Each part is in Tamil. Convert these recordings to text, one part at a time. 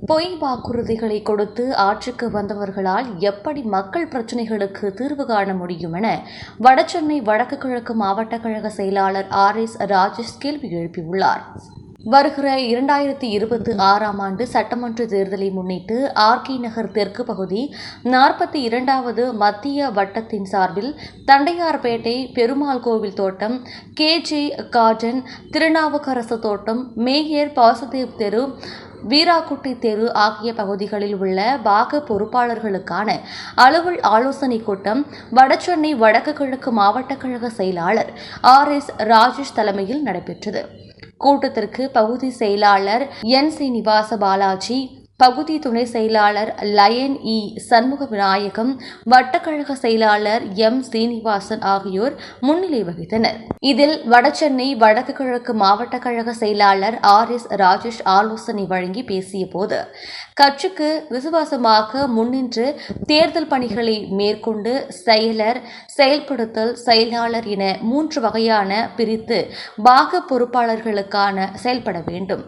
பொய் வாக்குறுதிகளை கொடுத்து ஆட்சிக்கு வந்தவர்களால் எப்படி மக்கள் பிரச்சினைகளுக்கு தீர்வு காண முடியும் என வடசென்னை வடக்கு கிழக்கு மாவட்ட கழக செயலாளர் RS ராஜேஷ் கேள்வி எழுப்பியுள்ளார். வருகிற 2026ஆம் ஆண்டு சட்டமன்ற தேர்தலை முன்னிட்டு RK நகர் தெற்கு பகுதி 42வது மத்திய வட்டத்தின் சார்பில் தண்டையார்பேட்டை பெருமாள் கோவில் தோட்டம், KJ கார்டன், திருநாவுக்கரசு தோட்டம், மேயர் பாசுதேவ் தெரு, வீராக்குட்டி தெரு ஆகிய பகுதிகளில் உள்ள பாக பொறுப்பாளர்களுக்கான அலுவல் ஆலோசனை கூட்டம் வடசென்னை வடக்கு கிழக்கு மாவட்ட கழக செயலாளர் RS ராஜேஷ் தலைமையில் நடைபெற்றது. கூட்டத்திற்கு பகுதி செயலாளர் N. சீனிவாச பாலாஜி, பகுதி துணை செயலாளர் லயன் E. சண்முக விநாயகம், வட்டக்கழக செயலாளர் M. சீனிவாசன் ஆகியோர் முன்னிலை வகித்தனர். இதில் வடசென்னை வடக்கு கிழக்கு மாவட்ட கழக செயலாளர் RS ராஜேஷ் ஆலோசனை வழங்கி பேசிய போது, கட்சிக்கு விசுவாசமாக முன்னின்று தேர்தல் பணிகளை மேற்கொண்டு செயலர், செயல்படுத்தல், செயலாளர் என 3 வகையான பிரித்து பாக பொறுப்பாளர்களுக்கான செயல்பட வேண்டும்.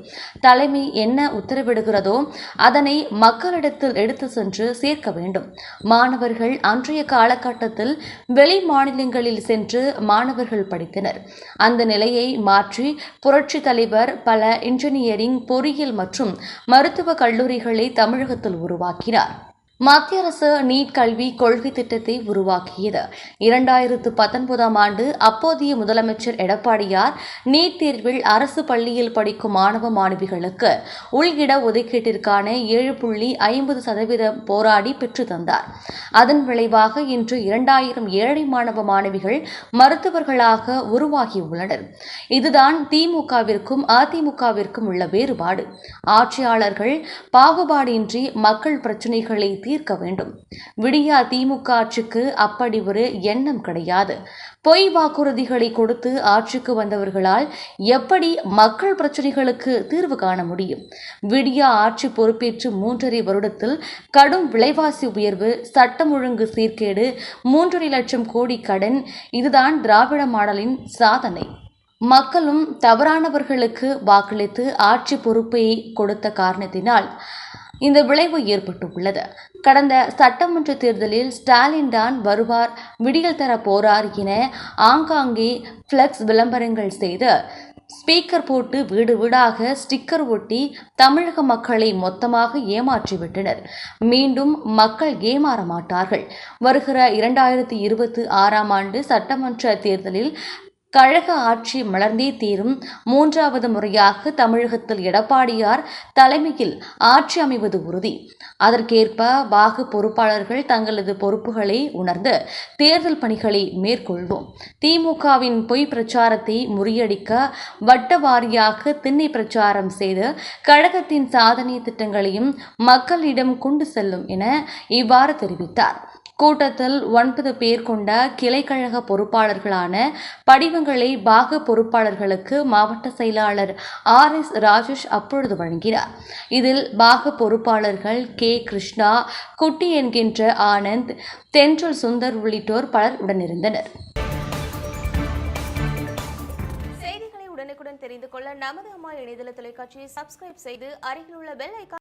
தலைமை என்ன உத்தரவிடுகிறதோ அதனை மக்களிடத்தில் எடுத்து சென்று சேர்க்க வேண்டும். மாணவர்கள் அன்றைய காலகட்டத்தில் வெளி மாநிலங்களில் சென்று மாணவர்கள் படித்தனர். அந்த நிலையை மாற்றி புரட்சி தலைவர் பல இன்ஜினியரிங், பொறியியல் மற்றும் மருத்துவக் கல்லூரிகளை தமிழகத்தில் உருவாக்கினார். மத்திய அரசு நீட் கல்வி கொள்கை திட்டத்தை உருவாக்கியது. 2019ஆம் ஆண்டு அப்போதைய முதலமைச்சர் எடப்பாடியார் நீட் தேர்வில் அரசு பள்ளியில் படிக்கும் மாணவ மாணவிகளுக்கு உள்இட ஒதுக்கீட்டிற்கான 7.50% போராடி பெற்று தந்தார். அதன் விளைவாக இன்று 2000 ஏழை மாணவ மாணவிகள் மருத்துவர்களாக உருவாகியுள்ளனர். இதுதான் திமுகவிற்கும் அதிமுகவிற்கும் உள்ள வேறுபாடு. ஆட்சியாளர்கள் பாகுபாடின்றி மக்கள் பிரச்சினைகளை தீர்க்க வேண்டும். விடியா திமுக ஆட்சிக்கு அப்படி ஒரு எண்ணம் கிடையாது. பொய் வாக்குறுதிகளை கொடுத்து ஆட்சிக்கு வந்தவர்களால் எப்படி மக்கள் பிரச்சினைகளுக்கு தீர்வு காண முடியும்? விடியா ஆட்சி பொறுப்பேற்று 3.5 வருடத்தில் கடும் விலைவாசி உயர்வு, சட்டம் ஒழுங்கு சீர்கேடு, 3.5 லட்சம் கோடி கடன், இதுதான் திராவிட மாடலின் சாதனை. மக்களும் தவறானவர்களுக்கு வாக்களித்து ஆட்சி பொறுப்பை கொடுத்த காரணத்தினால் இந்த விளைவு ஏற்பட்டுள்ளது. கடந்த சட்டமன்ற தேர்தலில் ஸ்டாலின் தான் வருவார், விடியல் தர போறார் என ஆங்காங்கே பிளக்ஸ் விளம்பரங்கள் செய்து ஸ்பீக்கர் போட்டு வீடு வீடாக ஸ்டிக்கர் ஒட்டி தமிழக மக்களை மொத்தமாக ஏமாற்றிவிட்டனர். மீண்டும் மக்கள் ஏமாற மாட்டார்கள். வருகிற 2026ஆம் ஆண்டு சட்டமன்ற தேர்தலில் கழக ஆட்சி மலர்ந்தே தீரும். 3வது முறையாக தமிழகத்தில் எடப்பாடியார் தலைமையில் ஆட்சி அமைவது உறுதி. அதற்கேற்ப பாக பொறுப்பாளர்கள் தங்களது பொறுப்புகளை உணர்ந்து தேர்தல் பணிகளை மேற்கொள்வோம். திமுகவின் பொய் பிரச்சாரத்தை முறியடிக்க வட்ட வாரியாக திண்ணை பிரச்சாரம் செய்து கழகத்தின் சாதனை திட்டங்களையும் மக்களிடம் கொண்டு செல்லும் என இவ்வாறு தெரிவித்தார். கூட்டத்தில் 9 பேர் கொண்ட கிளைக்கழக பொறுப்பாளர்களான படிவங்களை பாக பொறுப்பாளர்களுக்கு மாவட்ட செயலாளர் RS ராஜேஷ் அப்பொழுது வழங்கினார். இதில் பாக பொறுப்பாளர்கள் K. கிருஷ்ணா, குட்டி என்கின்ற ஆனந்த், தென்றல் சுந்தர் உள்ளிட்டோர் பலர் உடனிருந்தனர். செய்திகளை உடனுக்குடன் தெரிந்து கொள்ள நமது அம்மா இணையதள தொலைக்காட்சியை சப்ஸ்கிரைப் செய்து அருகில் உள்ள பெல் ஐகான்